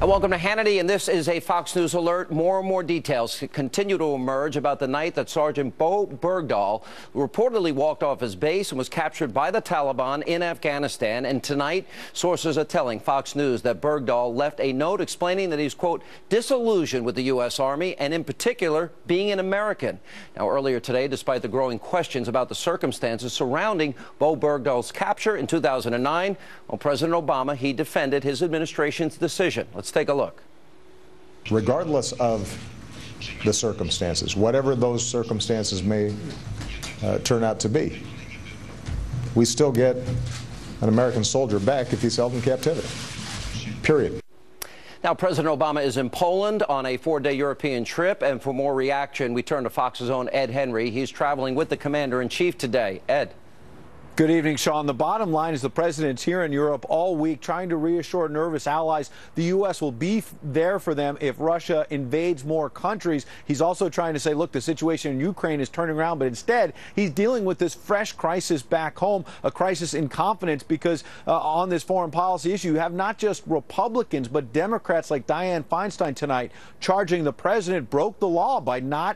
And welcome to Hannity, and this is a Fox News alert. More and more details continue to emerge about the night that Sergeant Bo Bergdahl reportedly walked off his base and was captured by the Taliban in Afghanistan. And tonight, sources are telling Fox News that Bergdahl left a note explaining that he's, quote, disillusioned with the U.S. Army and, in particular, being an American. Now, earlier today, despite the growing questions about the circumstances surrounding Bo Bergdahl's capture in 2009, President Obama, he defended his administration's decision. Let's take a look. Regardless of the circumstances, whatever those circumstances may turn out to be, we still get an American soldier back if he's held in captivity. Period. Now, President Obama is in Poland on a 4-day European trip, and for more reaction, we turn to Fox's own Ed Henry. He's traveling with the commander-in-chief today. Ed. Good evening, Sean. The bottom line is the president's here in Europe all week trying to reassure nervous allies the U.S. will be there for them if Russia invades more countries. He's also trying to say, look, the situation in Ukraine is turning around, but instead he's dealing with this fresh crisis back home, a crisis in confidence because on this foreign policy issue, you have not just Republicans, but Democrats like Dianne Feinstein tonight charging the president broke the law by not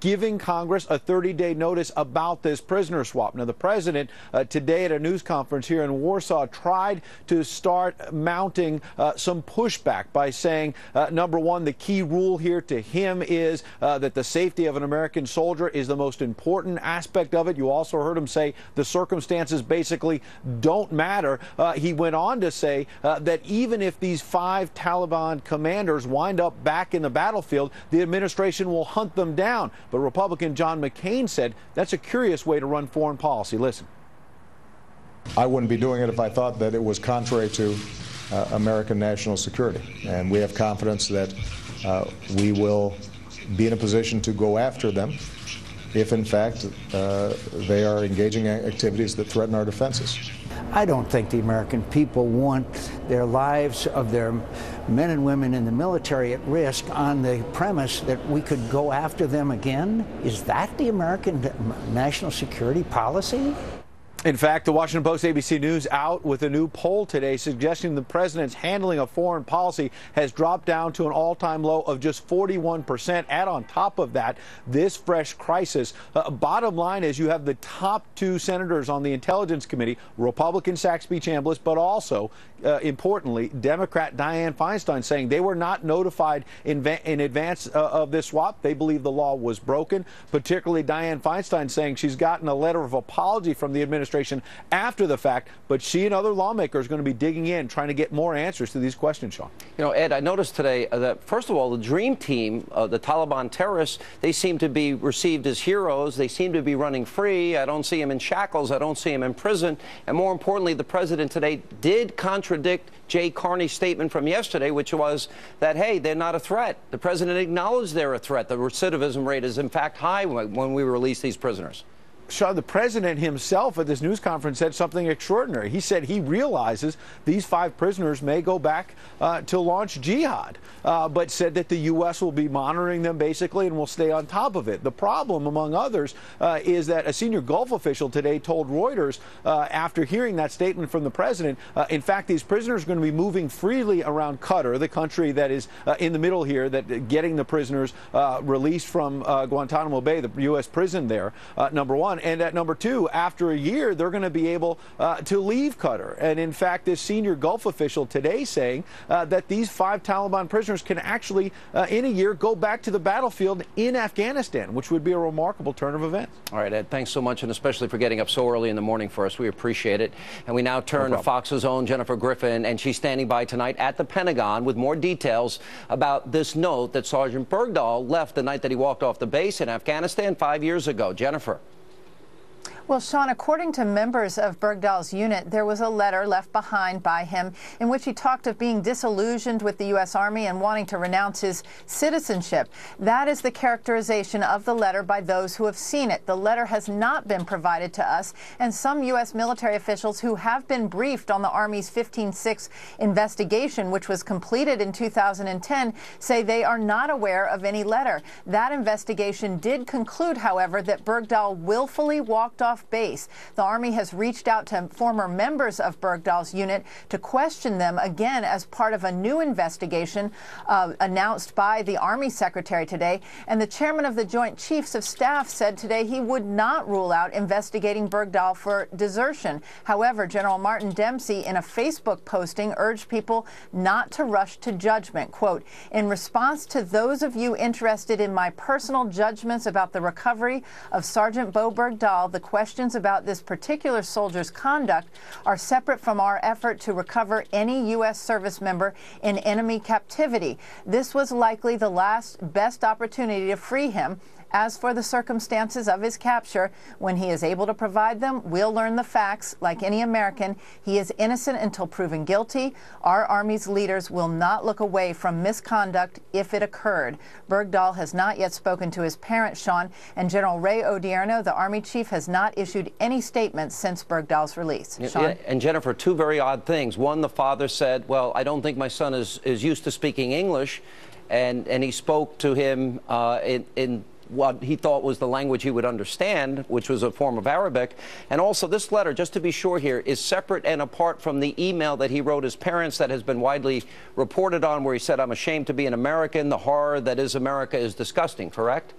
giving Congress a 30-day notice about this prisoner swap. Now, the president today at a news conference here in Warsaw tried to start mounting some pushback by saying, number one, the key rule here to him is that the safety of an American soldier is the most important aspect of it. You also heard him say the circumstances basically don't matter. He went on to say that even if these 5 Taliban commanders wind up back in the battlefield, the administration will hunt them down. But Republican John McCain said that's a curious way to run foreign policy. Listen. I wouldn't be doing it if I thought that it was contrary to American national security. And we have confidence that we will be in a position to go after them if, in fact, they are engaging in activities that threaten our defenses. I don't think the American people want their lives of their men and women in the military at risk on the premise that we could go after them again. Is that the American national security policy? In fact, the Washington Post ABC News out with a new poll today suggesting the president's handling of foreign policy has dropped down to an all-time low of just 41%. Add on top of that, this fresh crisis. Bottom line is you have the top 2 senators on the Intelligence Committee, Republican Saxby Chambliss, but also, importantly, Democrat Dianne Feinstein saying they were not notified in advance of this swap. They believe the law was broken, particularly Dianne Feinstein saying she's gotten a letter of apology from the administration after the fact, but she and other lawmakers are going to be digging in, trying to get more answers to these questions, Sean. You know, Ed, I noticed today that, first of all, the Dream Team, the Taliban terrorists, they seem to be received as heroes. They seem to be running free. I don't see them in shackles. I don't see them in prison. And more importantly, the president today did contradict Jay Carney's statement from yesterday, which was that, hey, they're not a threat. The president acknowledged they're a threat. The recidivism rate is, in fact, high when we release these prisoners. Sean, the president himself at this news conference said something extraordinary. He said he realizes these 5 prisoners may go back to launch jihad, but said that the U.S. will be monitoring them basically and will stay on top of it. The problem, among others, is that a senior Gulf official today told Reuters after hearing that statement from the president, in fact, these prisoners are going to be moving freely around Qatar, the country that is in the middle here, that getting the prisoners released from Guantanamo Bay, the U.S. prison there, number one. And at number 2, after a year, they're going to be able to leave Qatar. And in fact, this senior Gulf official today saying that these 5 Taliban prisoners can actually, in a year, go back to the battlefield in Afghanistan, which would be a remarkable turn of events. All right, Ed, thanks so much, and especially for getting up so early in the morning for us. We appreciate it. And we now turn to Fox's own Jennifer Griffin, and she's standing by tonight at the Pentagon with more details about this note that Sergeant Bergdahl left the night that he walked off the base in Afghanistan 5 years ago. Jennifer. Well, Sean, according to members of Bergdahl's unit, there was a letter left behind by him in which he talked of being disillusioned with the U.S. Army and wanting to renounce his citizenship. That is the characterization of the letter by those who have seen it. The letter has not been provided to us, and some U.S. military officials who have been briefed on the Army's 15-6 investigation, which was completed in 2010, say they are not aware of any letter. That investigation did conclude, however, that Bergdahl willfully walked off Bergdorf base. The Army has reached out to former members of Bergdahl's unit to question them again as part of a new investigation announced by the Army Secretary today. And the chairman of the Joint Chiefs of Staff said today he would not rule out investigating Bergdahl for desertion. However, General Martin Dempsey, in a Facebook posting, urged people not to rush to judgment. Quote, "In response to those of you interested in my personal judgments about the recovery of Sergeant Bo Bergdahl, the questions about this particular soldier's conduct are separate from our effort to recover any U.S. service member in enemy captivity. This was likely the last best opportunity to free him. As for the circumstances of his capture, when he is able to provide them, we'll learn the facts. Like any American, he is innocent until proven guilty. Our Army's leaders will not look away from misconduct if it occurred." Bergdahl has not yet spoken to his parents, Sean, and General Ray Odierno, the Army chief, has not issued any statements since Bergdahl's release. Sean? Yeah, and Jennifer, two very odd things. One, the father said, well, I don't think my son is used to speaking English, and he spoke to him in what he thought was the language he would understand, which was a form of Arabic. And also, this letter, just to be sure here, is separate and apart from the email that he wrote his parents that has been widely reported on, where he said, "I'm ashamed to be an American. The horror that is America is disgusting," correct?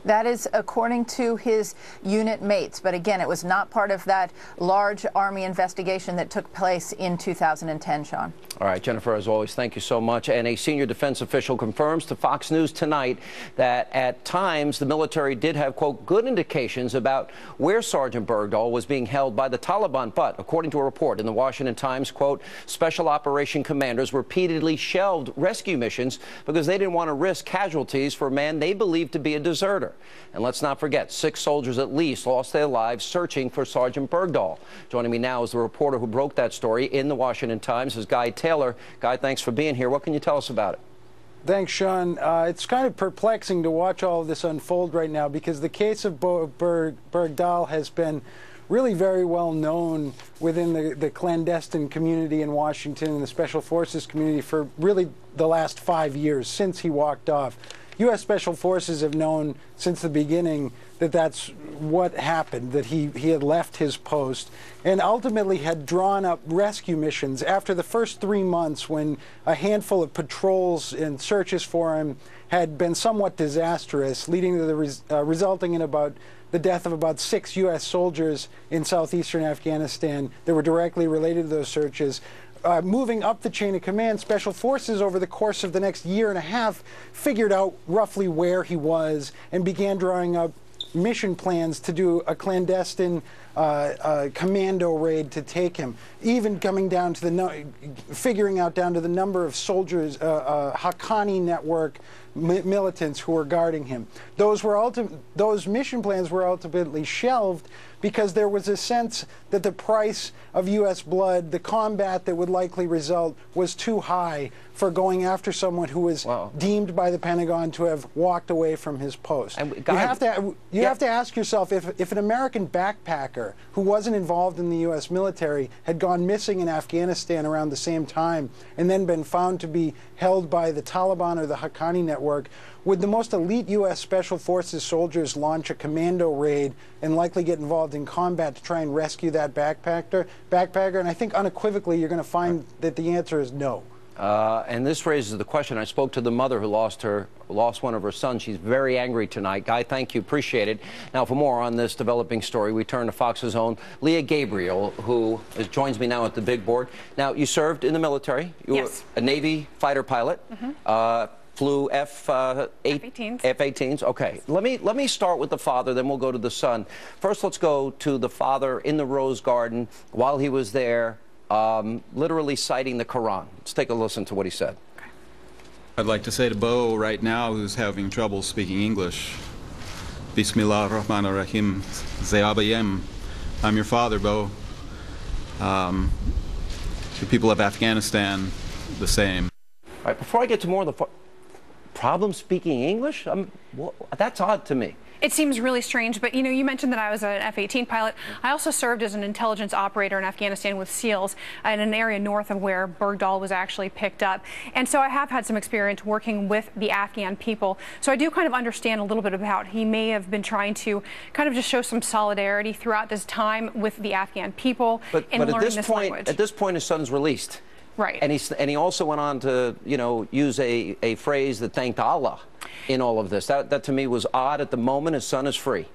That is according to his unit mates. But again, it was not part of that large Army investigation that took place in 2010, Sean. All right, Jennifer, as always, thank you so much. And a senior defense official confirms to Fox News tonight that at times the military did have, quote, good indications about where Sergeant Bergdahl was being held by the Taliban. But according to a report in the Washington Times, quote, special operation commanders repeatedly shelved rescue missions because they didn't want to risk casualties for a man they believed to be a deserter. And let's not forget, 6 soldiers at least lost their lives searching for Sergeant Bergdahl. Joining me now is the reporter who broke that story in the Washington Times, is Guy Taylor. Guy, thanks for being here. What can you tell us about it? Thanks, Sean. It's kind of perplexing to watch all of this unfold right now because the case of Bergdahl has been really very well known within the clandestine community in Washington and the Special Forces community for really the last 5 years since he walked off. U.S. Special Forces have known since the beginning that that's what happened, that he had left his post and ultimately had drawn up rescue missions after the first 3 months when a handful of patrols and searches for him had been somewhat disastrous, leading to the resulting in the death of about 6 U.S. soldiers in southeastern Afghanistan that were directly related to those searches. Moving up the chain of command, Special Forces over the course of the next year and a half figured out roughly where he was and began drawing up mission plans to do a clandestine commando raid to take him, even coming down to figuring out down to the number of soldiers, Haqqani network militants who were guarding him. Those mission plans were ultimately shelved because there was a sense that the price of U.S. blood, the combat that would likely result, was too high for going after someone who was deemed by the Pentagon to have walked away from his post. And you have to ask yourself, if an American backpacker who wasn't involved in the U.S. military had gone missing in Afghanistan around the same time and then been found to be held by the Taliban or the Haqqani network, would the most elite U.S. Special Forces soldiers launch a commando raid and likely get involved in combat to try and rescue that backpacker? And I think unequivocally you're going to find that the answer is no. And this raises the question. I spoke to the mother who lost one of her sons. She's very angry tonight. Guy, thank you. Appreciate it. Now, for more on this developing story, we turn to Fox's own Leah Gabriel, who joins me now at the big board. Now, you served in the military. You were a Navy fighter pilot. Flew F-18s. F-18s. Okay. Let me start with the father, then we'll go to the son. First, let's go to the father in the Rose Garden while he was there, literally citing the Quran. Let's take a listen to what he said. I'd like to say to Bo right now, who's having trouble speaking English, Bismillah ar-Rahman ar-Rahim, Zayabayem. I'm your father, Bo. The people of Afghanistan, the same. All right, before I get to more of the problem speaking English? Well, that's odd to me. It seems really strange, but you mentioned that I was an F-18 pilot. I also served as an intelligence operator in Afghanistan with SEALs in an area north of where Bergdahl was actually picked up. And so I have had some experience working with the Afghan people. So I do kind of understand a little bit about he may have been trying to kind of just show some solidarity throughout this time with the Afghan people in learning this language. At this point, his son's released. Right. And he also went on to, use a phrase that thanked Allah in all of this. That to me was odd. At the moment, his son is free.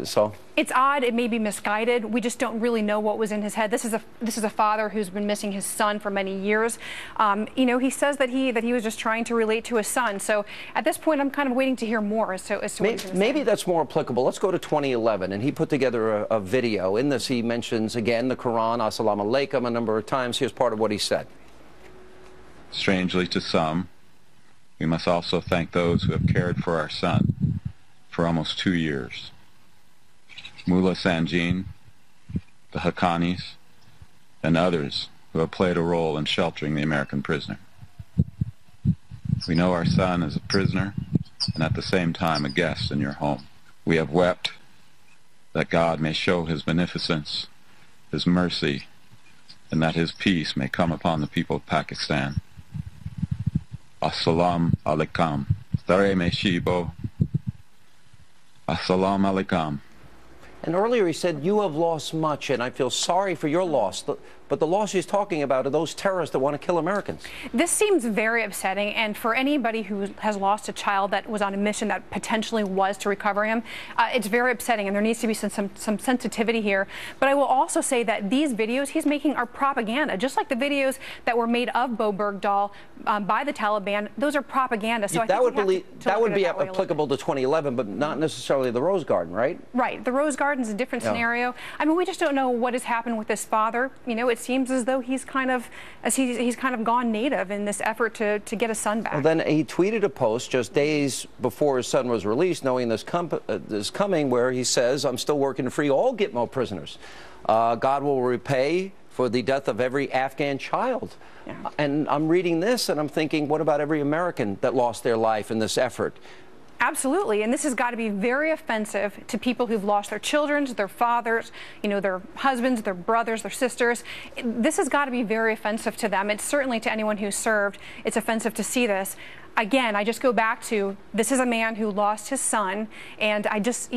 So it's odd. It may be misguided. We just don't really know what was in his head. This is a father who's been missing his son for many years. He says that he was just trying to relate to his son. So at this point, I'm kind of waiting to hear more as to what he's going to say. Maybe that's more applicable. Let's go to 2011, and he put together a video. In this, he mentions again the Quran, Assalamu alaikum, a number of times. Here's part of what he said. Strangely to some, we must also thank those who have cared for our son for almost 2 years. Mullah Sanjin, the Haqqanis, and others who have played a role in sheltering the American prisoner. We know our son is a prisoner and at the same time a guest in your home. We have wept that God may show his beneficence, his mercy, and that his peace may come upon the people of Pakistan. Assalamu alaikum. Tare me shibo. Assalamu alaikum. And earlier he said, you have lost much, and I feel sorry for your loss. But the loss he's talking about are those terrorists that want to kill Americans. This seems very upsetting, and for anybody who has lost a child that was on a mission that potentially was to recover him, it's very upsetting, and there needs to be some sensitivity here. But I will also say that these videos he's making are propaganda, just like the videos that were made of Bo Bergdahl by the Taliban. Those are propaganda. So that would be applicable to 2011, but not necessarily the Rose Garden, right? Right. The Rose Garden's a different scenario. I mean, we just don't know what has happened with this father. It seems as though he's kind of gone native in this effort to get his son back. Well, then he tweeted a post just days before his son was released, knowing this coming, where he says, "I'm still working to free all Gitmo prisoners. God will repay for the death of every Afghan child." Yeah. And I'm reading this and I'm thinking, what about every American that lost their life in this effort? Absolutely, and this has got to be very offensive to people who've lost their children, their fathers, their husbands, their brothers, their sisters. This has got to be very offensive to them. It's certainly to anyone who's served. It's offensive to see this. Again, I just go back to, this is a man who lost his son, and I just,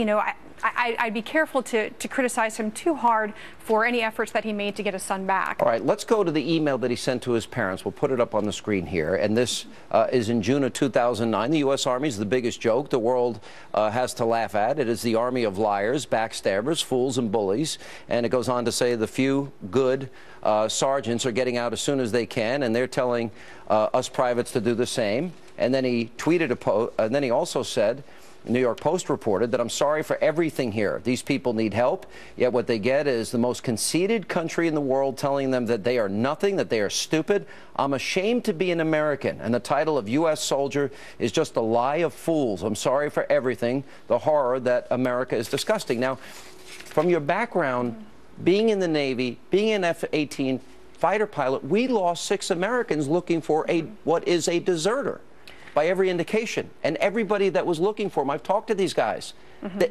I'd be careful to criticize him too hard for any efforts that he made to get his son back. All right, let's go to the email that he sent to his parents. We'll put it up on the screen here. And this is in June of 2009. The U.S. Army is the biggest joke the world has to laugh at. It is the army of liars, backstabbers, fools, and bullies. And it goes on to say the few good sergeants are getting out as soon as they can, and they're telling us privates to do the same. And then he tweeted and then he also said, New York Post reported that I'm sorry for everything here. These people need help, yet what they get is the most conceited country in the world telling them that they are nothing, that they are stupid. I'm ashamed to be an American, and the title of U.S. soldier is just a lie of fools. I'm sorry for everything, the horror that America is disgusting. Now, from your background, being in the Navy, being an F-18 fighter pilot, we lost 6 Americans looking for what is a deserter. By every indication, and everybody that was looking for him, I've talked to these guys.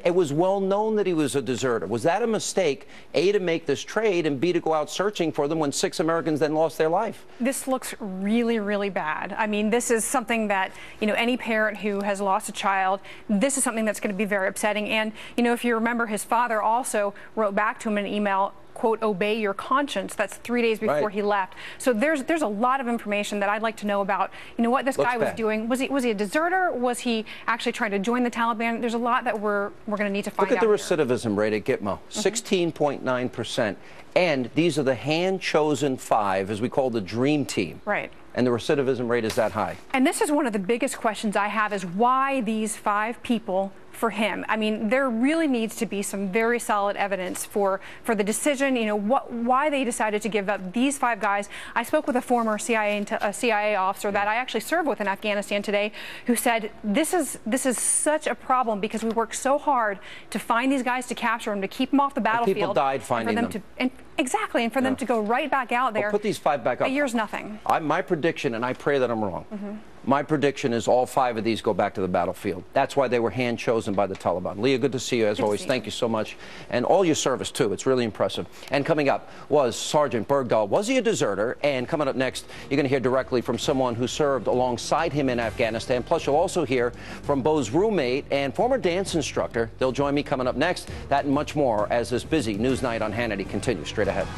It was well known that he was a deserter. Was that a mistake, A, to make this trade, and B, to go out searching for them when 6 Americans then lost their life? This looks really, really bad. I mean, this is something that, any parent who has lost a child, this is something that's going to be very upsetting. And, if you remember, his father also wrote back to him in an email, quote, obey your conscience. That's 3 days before he left. So there's a lot of information that I'd like to know about, what this guy was doing. Was he a deserter? Was he actually trying to join the Taliban? There's a lot that we're going to need to find out. Look at the recidivism rate at Gitmo, 16.9%. And these are the hand-chosen 5, as we call the dream team. Right. And the recidivism rate is that high. And this is one of the biggest questions I have, is why these 5 people for him? I mean, there really needs to be some very solid evidence for the decision, why they decided to give up these 5 guys. I spoke with a former CIA officer that I actually served with in Afghanistan today, who said this is such a problem because we worked so hard to find these guys, to capture them, to keep them off the battlefield. People died finding them. Exactly, and for them to go right back out there. Well, put these 5 back up. A year's nothing. My prediction, and I pray that I'm wrong, My prediction is all 5 of these go back to the battlefield. That's why they were hand-chosen by the Taliban. Leah, good to see you as always. Thank you so much. And all your service, too. It's really impressive. And coming up was Sergeant Bergdahl. Was he a deserter? And coming up next, you're going to hear directly from someone who served alongside him in Afghanistan. Plus, you'll also hear from Beau's roommate and former dance instructor. They'll join me coming up next. That and much more as this busy news night on Hannity continues straight ahead.